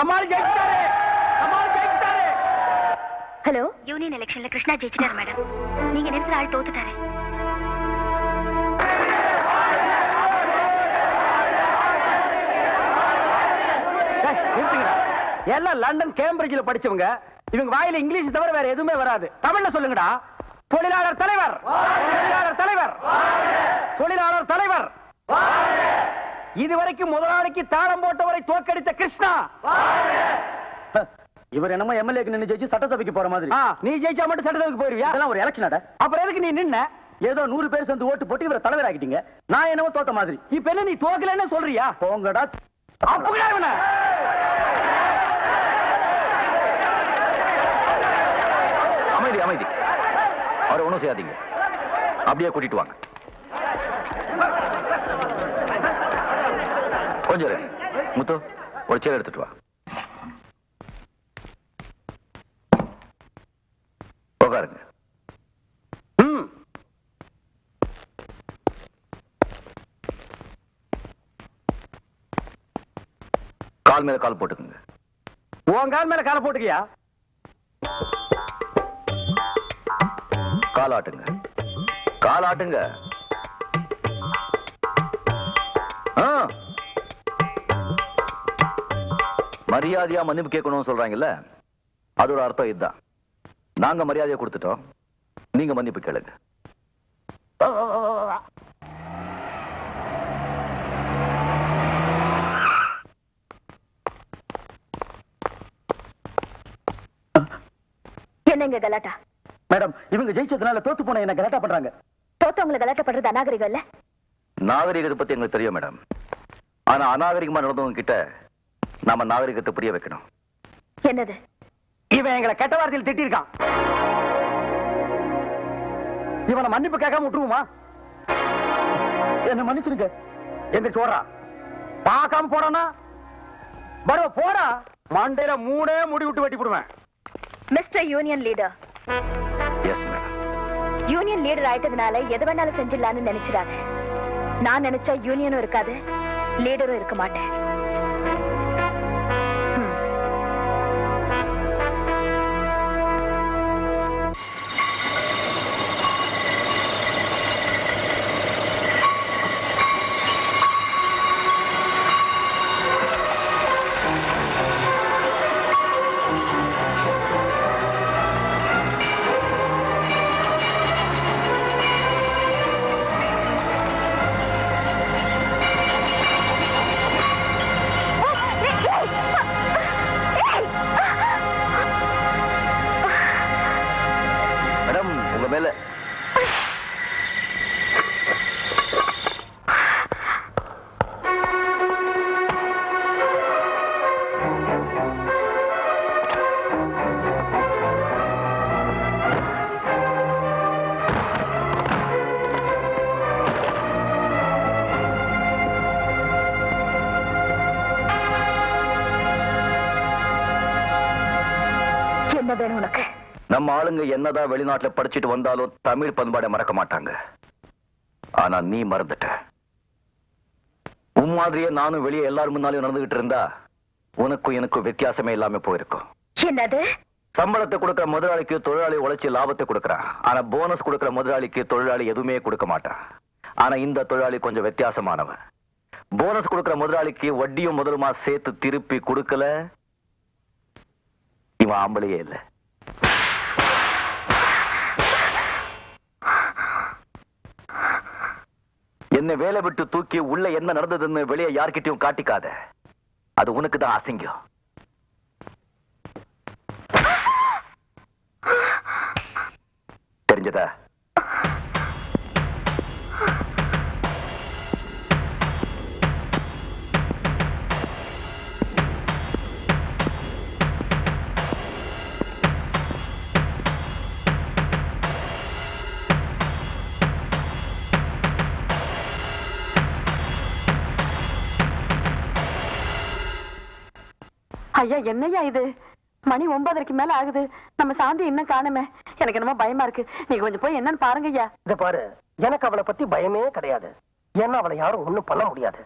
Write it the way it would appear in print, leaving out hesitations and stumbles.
Kamal ஜெயிச்சாரு. Kamal ஜெயிச்சாரு. Hello, union எலெக்ஷன்ல Krishna ஜெயிச்சிட்டாரு madam. நீங்க நிறுத்துற ஆள் தோத்துட்டாரு. எல்லாம் லண்டன் கேம்பிரிட்ஜ்ல படிச்சவங்க. இவங்க வாயில இங்கிலீஷ் தவிர வேற எதுவுமே வராது. தமிழ்ல சொல்லுங்கடா. தொழிலாளர் தலைவர், தொழிலாளர் தலைவர், தொழிலாளர் தலைவர். இதுவரைக்கும் முதலாளிக்கு தாளம் போட்டவரை தோற்கடித்த கிருஷ்ணா. இவர் என்னமோ எம்எல்ஏக்கு நின்னு ஜெயிச்சு சட்டசபைக்கு போற மாதிரி. நீ ஜெயிச்சா மட்டும் சட்டசபைக்கு போயிருவியா? அதெல்லாம் ஒரு எலெக்ஷன். அப்புறம் எதுக்கு நீ நின்ன? ஏதோ 100 பேர் சேர்ந்து ஓட்டு போட்டு இவரை தலைவர் ஆக்கிட்டீங்க. நான் என்னமோ தோத்த மாதிரி. இப்ப என்ன நீ தோக்கலன்னு சொல்றியா? போங்கடா. அமைதி அமைதி. அவரை ஒண்ணும் செய்யாதீங்க. அப்படியே கூட்டிட்டு வாங்க. கொஞ்சம் முத்து, ஒரு சேர் எடுத்துட்டு வா. உட்காருங்க. கால் மேல கால் போட்டுக்குங்க. உன் கால் மேல கால போட்டுக்கியா? கால் ஆட்டுங்க. கால் ஆட்டுங்க. மரியாதையா மன்னிப்பு கேட்கணும்னு சொல்றாங்கல்ல, அதோட அர்த்தம் இதுதான். நாங்க மரியாதையை கொடுத்துட்டோம், நீங்க மன்னிப்பு கேளுங்க. என்னங்க கலாட்டா? மேடம், இவங்க ஜெயிச்சதுனால தோத்து போன என்ன கலாட்டா பண்றாங்க. தோத்தவங்களை கலாட்டா பண்றது அநாகரிகம் இல்ல? நாகரிகத்தை பத்தி எங்களுக்கு தெரியும் மேடம். ஆனா அநாகரிகமா நடந்தவங்க கிட்ட நாம நாகரிகத்தை புரிய வைக்கணும். என்னது? இவன் எங்களை கெட்ட வார்த்தையில் திட்டிருக்கான். இவனை மன்னிப்பு கேட்காம விட்டுருவோமா? என்ன மன்னிச்சிருங்க. எங்க சோறா பார்க்காம போறானா? பரவ போறா. மண்டையில மூணே முடி விட்டு வெட்டி போடுவேன். Mister union leader. Yes madam. Union leader ஆயிட்டதுனால எது வேணாலும் செஞ்சிடலான்னு நினைச்சிடாத. நான் நினைச்சா யூனியனும் இருக்காது, லீடரும் இருக்க மாட்டேன். நம்ம ஆளுங்க என்னதான் வெளிநாட்டுல படிச்சுட்டு வந்தாலும் தமிழ் பண்பாடை மறக்க மாட்டாங்க. ஆனா நீ மறந்துட்ட. உன் மாதிரியே நானும் வெளியே எல்லாரும் முன்னாலும் நடந்துகிட்டு இருந்தா உனக்கும் எனக்கும் வித்தியாசமே இல்லாம போயிருக்கும். என்னது? சம்பளத்தை கொடுக்கிற முதலாளிக்கு தொழிலாளி உழைச்சி லாபத்தை கொடுக்கறான். ஆனா போனஸ் கொடுக்கிற முதலாளிக்கு தொழிலாளி எதுவுமே கொடுக்க மாட்டான். ஆனா இந்த தொழிலாளி கொஞ்சம் வித்தியாசமானவன். போனஸ் கொடுக்கிற முதலாளிக்கு வட்டியும் முதலுமா சேர்த்து திருப்பி கொடுக்கல. இவன் ஆம்பளையே இல்லை. என்ன வேலை விட்டு தூக்கி உள்ள என்ன நடந்ததுன்னு வெளியே யார்கிட்டயும் காட்டிக்காத. அது உனக்கு தான் அசிங்கம். தெரிஞ்சதா? ஐயா, என்னையா இது? மணி 9:30 மேல ஆகுது. நம்ம சாந்தி இன்னும் காணுமே. எனக்கு என்னமோ பயமா இருக்கு. நீங்க கொஞ்சம் போய் என்னன்னு பாருங்க ஐயா. இத பாரு, எனக்கு அவளை பத்தி பயமே கிடையாது. ஏன்னா அவளை யாரும் ஒண்ணும் பண்ண முடியாது.